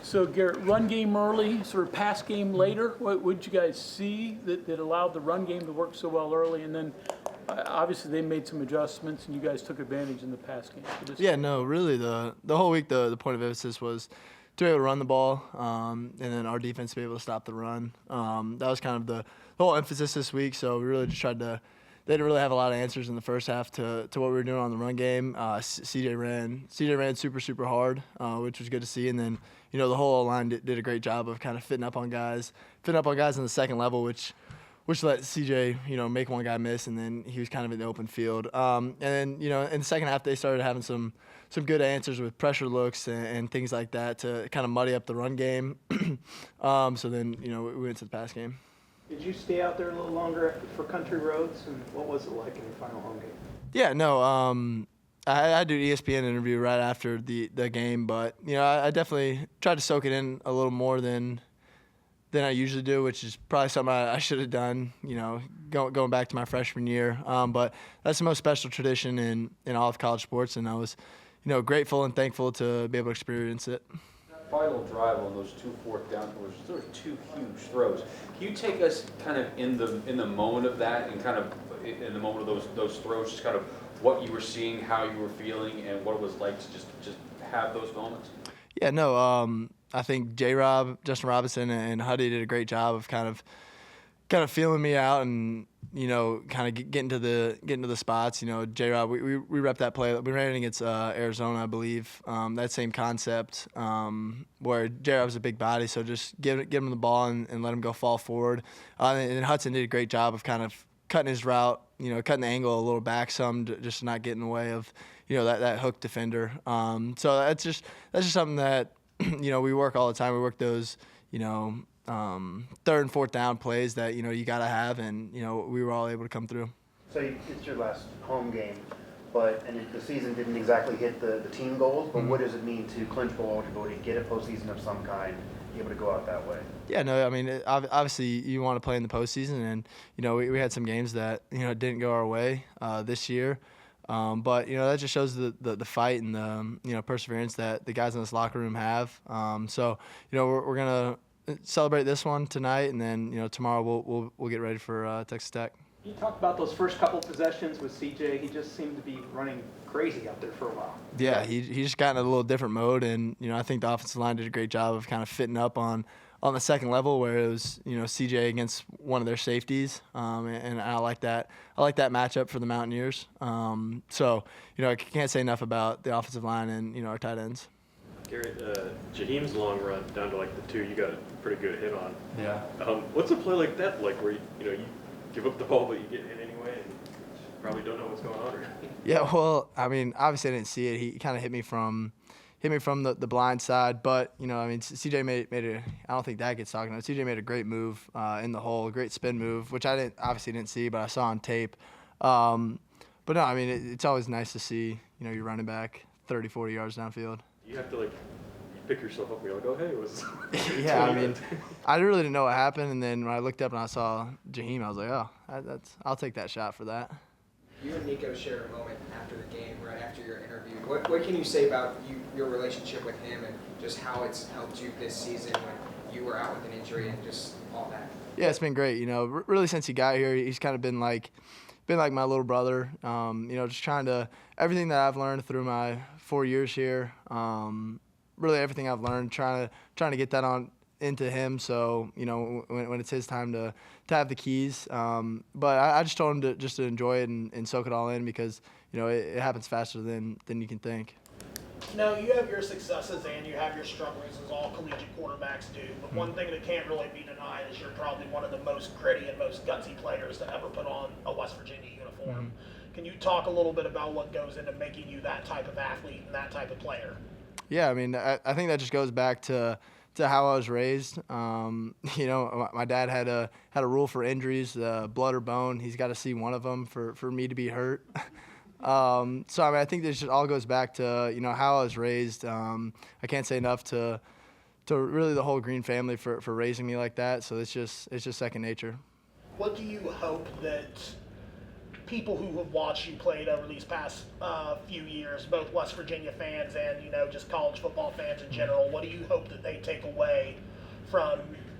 So, Garrett, run game early, sort of pass game later. What would you guys see that allowed the run game to work so well early? And then, obviously, they made some adjustments, and you guys took advantage in the pass game. Yeah, no, really, the whole week, the point of emphasis was to be able to run the ball, and then our defense to be able to stop the run. That was kind of the whole emphasis this week. So we really just tried to. They didn't really have a lot of answers in the first half to what we were doing on the run game. CJ ran super hard, which was good to see. And then, the whole line did a great job of kind of fitting up on guys in the second level, which let CJ, make one guy miss, and then he was kind of in the open field. And then, in the second half, they started having some good answers with pressure looks and things like that to kind of muddy up the run game. So then, we went to the pass game. Did you stay out there a little longer for Country Roads, and what was it like in your final home game? Yeah, no, I had to do an ESPN interview right after the game, but, I definitely tried to soak it in a little more than I usually do, which is probably something I should have done, going back to my freshman year. But that's the most special tradition in all of college sports, and I was, grateful and thankful to be able to experience it. Final drive on those two fourth down throws, those are two huge throws. Can you take us kind of in the moment of that, and kind of in the moment of those throws, just kind of what you were seeing, how you were feeling, and what it was like to just have those moments? Yeah, no, I think Justin Robinson, and Huddy did a great job of kind of feeling me out and, kind of getting to the spots. J-Rob, we repped that play. We ran it against Arizona, I believe. That same concept where J-Rob was a big body, so just give him the ball and let him go fall forward. And Hudson did a great job of kind of cutting his route, cutting the angle a little back some, just to not get in the way of, that hook defender. So that's just something that, we work all the time. We work those, third and fourth down plays that, you got to have, and, we were all able to come through. So it's your last home game, and the season didn't exactly hit the team goals, but what does it mean to clinch bowl eligibility, get a postseason of some kind, be able to go out that way? Yeah, no, I mean, obviously you want to play in the postseason, and, we had some games that, didn't go our way this year. But, that just shows the fight and the, perseverance that the guys in this locker room have. So, we're going to celebrate this one tonight, and then, tomorrow we'll get ready for Texas Tech. You talked about those first couple possessions with CJ. He just seemed to be running crazy out there for a while. Yeah, he just got in a little different mode, and, I think the offensive line did a great job of kind of fitting up on the second level where it was, CJ against one of their safeties, and I like that. I like that matchup for the Mountaineers. So, I can't say enough about the offensive line and, our tight ends. Garrett, Jaheim's long run down to the 2, you got a pretty good hit on. Yeah. What's a play like that like, where you give up the ball but you get hit anyway and probably don't know what's going on? Yeah, well, I mean, obviously I didn't see it. He kind of hit me from the blind side, but CJ made a. I don't think that gets talking about. CJ made a great move in the hole, a great spin move, which I didn't see, but I saw on tape. But no, I mean, it's always nice to see your running back 30, 40 yards downfield. You have to you pick yourself up and you're like, oh hey, it was. Yeah, I mean, I really didn't know what happened, and then when I looked up and I saw Jaheim, I was like, oh, I'll take that shot for that. You and Nico shared a moment after the game, right after your interview. What can you say about your relationship with him and just how it's helped you this season when you were out with an injury and just all that? Yeah, it's been great. Really since he got here, he's kind of been like my little brother. Just trying to everything that I've learned through my 4 years here. Really everything I've learned, trying to get that on into him. So when it's his time to have the keys. But I just told him to enjoy it and soak it all in because it happens faster than you can think. Now, you have your successes and you have your strugglings, as all collegiate quarterbacks do. But one thing that can't really be denied is you're probably one of the most gritty and most gutsy players to ever put on a West Virginia uniform. Can you talk a little bit about what goes into making you that type of athlete and that type of player? Yeah, I mean, I think that just goes back to how I was raised. My dad had a rule for injuries, blood or bone. He's got to see one of them for me to be hurt. So I think this just all goes back to how I was raised. I can't say enough to really the whole Greene family for raising me like that. So it's just second nature. What do you hope that people who have watched you played over these past few years, both West Virginia fans and, you know, just college football fans in general, what do you hope that they take away from,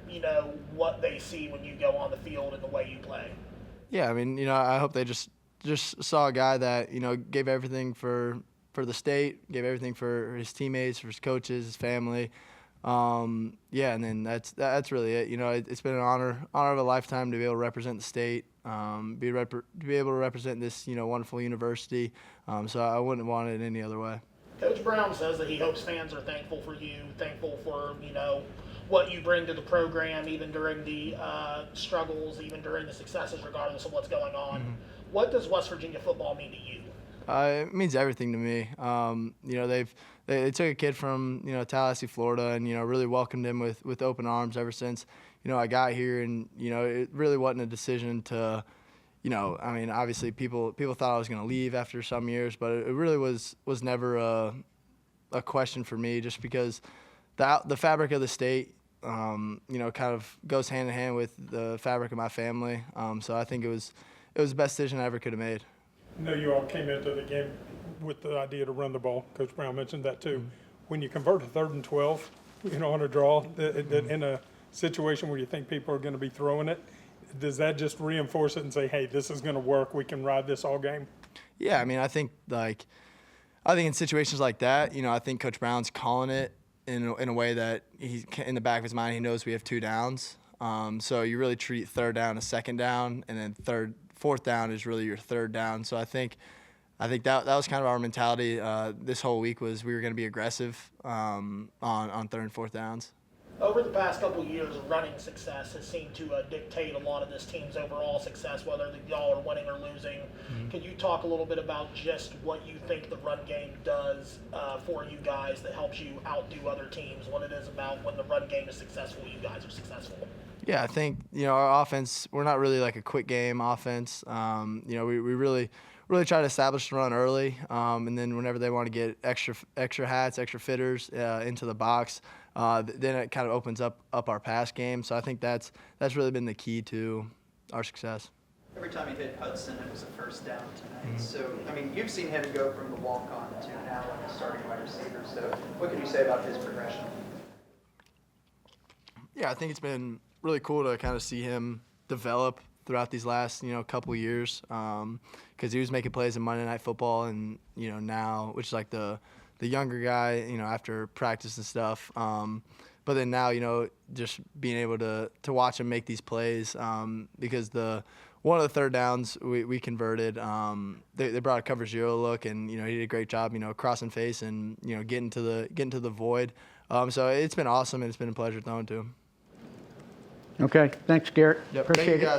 you know, what they see when you go on the field and the way you play? Yeah, I mean, you know, I hope they just saw a guy that, you know, gave everything for the state, gave everything for his teammates, for his coaches, his family. Yeah, and then that's really it. You know, it's been an honor of a lifetime to be able to represent the state, be able to represent this, you know, wonderful university. So I wouldn't want it any other way. Coach Brown says that he hopes fans are thankful for you, thankful for, you know, what you bring to the program, even during the struggles, even during the successes, regardless of what's going on. Mm-hmm. What does West Virginia football mean to you? It means everything to me. You know, they took a kid from, you know, Tallahassee, Florida, and, you know, really welcomed him with open arms ever since, you know, I got here. And, you know, it really wasn't a decision to, you know, I mean, obviously people thought I was going to leave after some years, but it really was never a question for me, just because the fabric of the state, you know, kind of goes hand in hand with the fabric of my family. So I think it was the best decision I ever could have made. I know you all came into the game with the idea to run the ball. Coach Brown mentioned that too. Mm-hmm. When you convert a 3rd and 12, you know, on a draw, in a situation where you think people are going to be throwing it, does that just reinforce it and say, hey, this is going to work, we can ride this all game? Yeah, I mean, I think in situations like that, you know, I think Coach Brown's calling it in a way that he's in the back of his mind, he knows we have 2 downs. So you really treat 3rd down as 2nd down, and then 4th down is really your 3rd down. So I think that was kind of our mentality this whole week, was we were going to be aggressive on 3rd and 4th downs. Over the past couple of years, running success has seemed to dictate a lot of this team's overall success, whether y'all are winning or losing. Mm-hmm. Can you talk a little bit about just what you think the run game does for you guys that helps you outdo other teams, what it is about when the run game is successful, you guys are successful? Yeah, I think, you know, our offense, we're not really like a quick game offense. You know, we really try to establish the run early, and then whenever they want to get extra hats, extra fitters into the box, then it kind of opens up our pass game. So I think that's really been the key to our success. Every time he hit Hudson, it was a first down tonight. Mm-hmm. So, I mean, you've seen him go from the walk-on to now like a starting wide receiver. So what can you say about his progression? Yeah, I think it's been really cool to kind of see him develop throughout these last, you know, couple years, because he was making plays in Monday Night Football, and, you know, now, which is like the younger guy, you know, after practice and stuff. But then now, you know, just being able to watch him make these plays, because one of the 3rd downs we converted, they brought a cover 0 look, and, you know, he did a great job, you know, crossing face and, you know, getting to the void. So it's been awesome, and it's been a pleasure throwing to him. Okay, thanks, Garrett. Yep. Appreciate Thank you, it. guys.